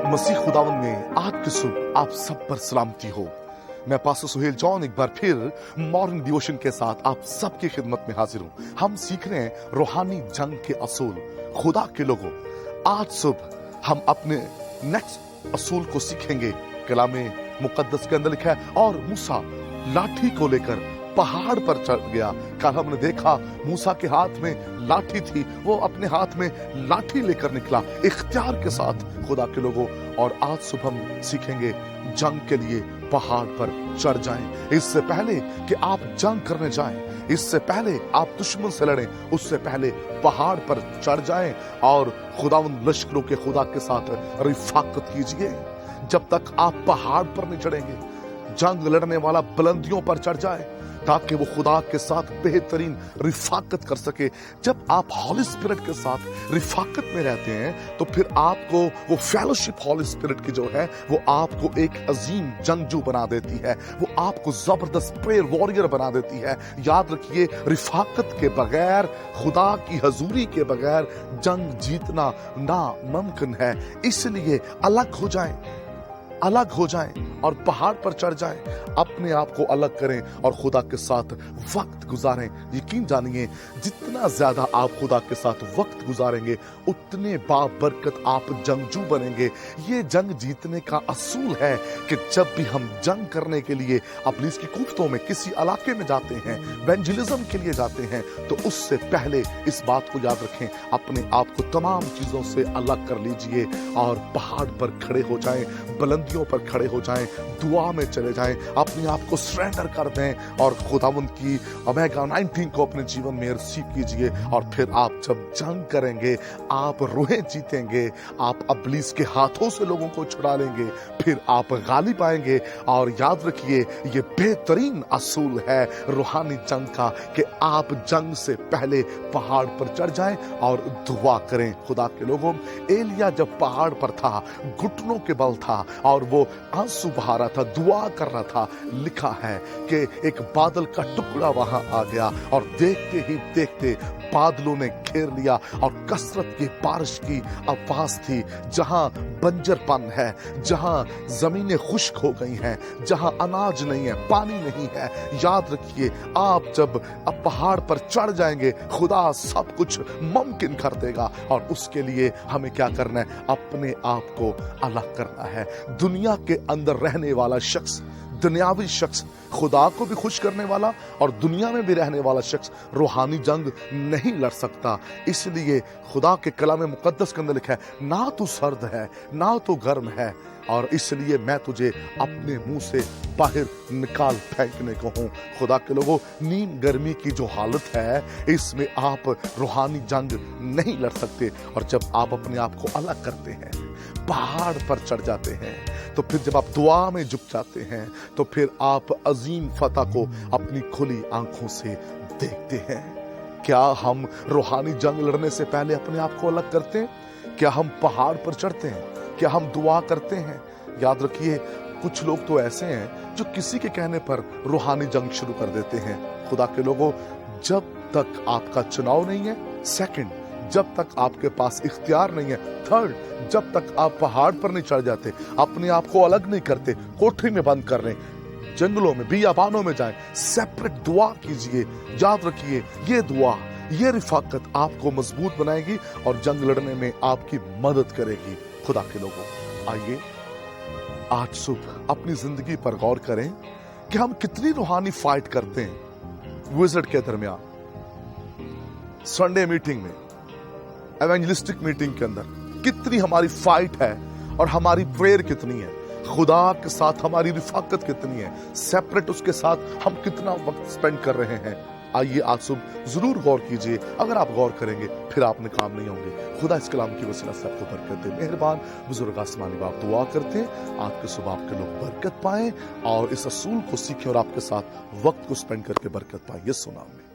मसीह खुदावन में आज की सुबह आप सब पर सलामती हो। मैं पास्टर सुहेल जॉन एक बार फिर मॉर्निंग डिवोशन के साथ आप सबकी खिदमत में हाजिर हूँ। हम सीख रहे हैं रूहानी जंग के असूल। खुदा के लोगों, आज सुबह हम अपने नेक्स्ट असूल को सीखेंगे। कलामे मुकद्दस के अंदर लिखा है, और मूसा लाठी को लेकर पहाड़ पर चढ़ गया। कल हमने देखा मूसा के हाथ में लाठी थी, वो अपने हाथ में लाठी लेकर निकला इख्तियार के साथ। खुदा के लोगों, और आज सुबह हम सीखेंगे जंग के लिए पहाड़ पर चढ़ जाएं। इससे पहले कि आप जंग करने जाएं, इससे पहले आप दुश्मन से लड़ें, उससे पहले पहाड़ पर चढ़ जाएं और खुदावंद लश्करों के खुदा के साथ रिफाकत कीजिए। जब तक आप पहाड़ पर नहीं चढ़ेंगे, जंग लड़ने वाला बुलंदियों पर चढ़ जाए ताकि वो खुदा के साथ बेहतरीन रिफाकत कर सके। जब आप हॉली स्पिरिट के साथ रिफाकत में रहते हैं तो फिर आपको वो फेलोशिप हॉली स्पिरिट की जो है वो आपको एक अजीम जंगजू बना देती है, वो आपको जबरदस्त प्रेयर वॉरियर बना देती है। याद रखिए, रिफाकत के बगैर, खुदा की हजूरी के बगैर जंग जीतना नामुमकिन है। इसलिए अलग हो जाएं और पहाड़ पर चढ़ जाएं, अपने आप को अलग करें और खुदा के साथ वक्त गुजारें। यकीन जानिए, जितना ज्यादा आप खुदा के साथ वक्त गुजारेंगे उतने बाबरकत आप जंगजू बनेंगे। ये जंग जीतने का असूल है कि जब भी हम जंग करने के लिए अपनी इसकी कुफ्तों में किसी इलाके में जाते हैं, इवेंजलिज्म के लिए जाते हैं, तो उससे पहले इस बात को याद रखें, अपने आप को तमाम चीजों से अलग कर लीजिए और पहाड़ पर खड़े हो जाएं, बुलंदियों पर खड़े हो जाएं, दुआ में चले जाएं, अपने आप को सरेंडर कर दें और खुदावंद की ओमेगा 19 को अपने जीवन में रिसीव कीजिए। और फिर आप जब जंग करेंगे, आप रूहें जीतेंगे, आप इब्लीस के हाथों से लोगों को छुड़ा लेंगे, फिर आप गालिब आएंगे। और याद रखिए, ये बेहतरीन असूल है रूहानी जंग का कि आप जंग से पहले पहाड़ पर चढ़ जाएं और दुआ करें। खुदा के लोगों, एलिया जब पहाड़ पर था, घुटनों के बल था और वो आंसू बहा रहा था, दुआ कर रहा था, लिखा है कि एक बादल का टुकड़ा वहां आ गया और देखते ही देखते बादलों ने घेर लिया और कसरत की बारिश की आवाज थी। जहां बंजरपन है, जहां जमीनें खुश्क हो गई हैं, जहां अनाज नहीं है, पानी नहीं है, याद रखिए, आप जब पहाड़ पर चढ़ जाएंगे, खुदा सब कुछ मुमकिन कर देगा। और उसके लिए हमें क्या करना है? अपने आप को अलग करना है। दुनिया के अंदर रहने वाला शख्स, दुनियावी शख्स, खुदा को भी खुश करने वाला और दुनिया में भी रहने वाला शख्स रूहानी जंग नहीं लड़ सकता। इसलिए खुदा के कलाम मुकद्दस के अंदर लिखा है, ना तू सर्द है ना तो गर्म है, और इसलिए मैं तुझे अपने मुंह से बाहर निकाल फेंकने को हूं। खुदा के लोगों, नीम गर्मी की जो हालत है, इसमें आप रूहानी जंग नहीं लड़ सकते। और जब आप अपने आप को अलग करते हैं, पहाड़ पर चढ़ जाते हैं, तो फिर जब आप दुआ में झुक जाते हैं, तो फिर आप अजीम फतह को अपनी खुली आंखों से देखते हैं। क्या हम रूहानी जंग लड़ने से पहले अपने आप को अलग करते हैं? क्या हम पहाड़ पर चढ़ते हैं? क्या हम दुआ करते हैं? याद रखिए, कुछ लोग तो ऐसे हैं जो किसी के कहने पर रूहानी जंग शुरू कर देते हैं। खुदा के लोगों, जब तक आपका चुनाव नहीं है, सेकंड, जब तक आपके पास इख्तियार नहीं है, थर्ड, जब तक आप पहाड़ पर नहीं चढ़ जाते, अपने आप को अलग नहीं करते, कोठरी में बंद कर रहे, जंगलों में, बियाबानों में जाएं, सेपरेट दुआ कीजिए। याद रखिए, ये दुआ, ये रिफाकत आपको मजबूत बनाएगी और जंग लड़ने में आपकी मदद करेगी। खुदा के लोगों, आइए आज सुबह अपनी जिंदगी पर गौर करें कि हम कितनी रूहानी फाइट करते हैं। विजिट के दरमियान, संडे मीटिंग में, एवेंजलिस्टिक मीटिंग के अंदर कितनी हमारी फाइट है और हमारी प्रेयर कितनी है। खुदा के साथ हमारी रिफाकत कितनी है, सेपरेट उसके साथ हम कितना वक्त स्पेंड कर रहे हैं। आइए आज सुबह जरूर गौर कीजिए। अगर आप गौर करेंगे फिर आप नाकाम नहीं होंगे। खुदा इस कलाम की वसीला से आपको बरकत दे। मेहरबान बुजुर्ग आसमानी बाप, दुआ करते हैं आज के सुबह आपके लोग बरकत पाएं और इस असूल को सीखें और आपके साथ वक्त को स्पेंड करके बरकत पाएं। यीशु नाम में।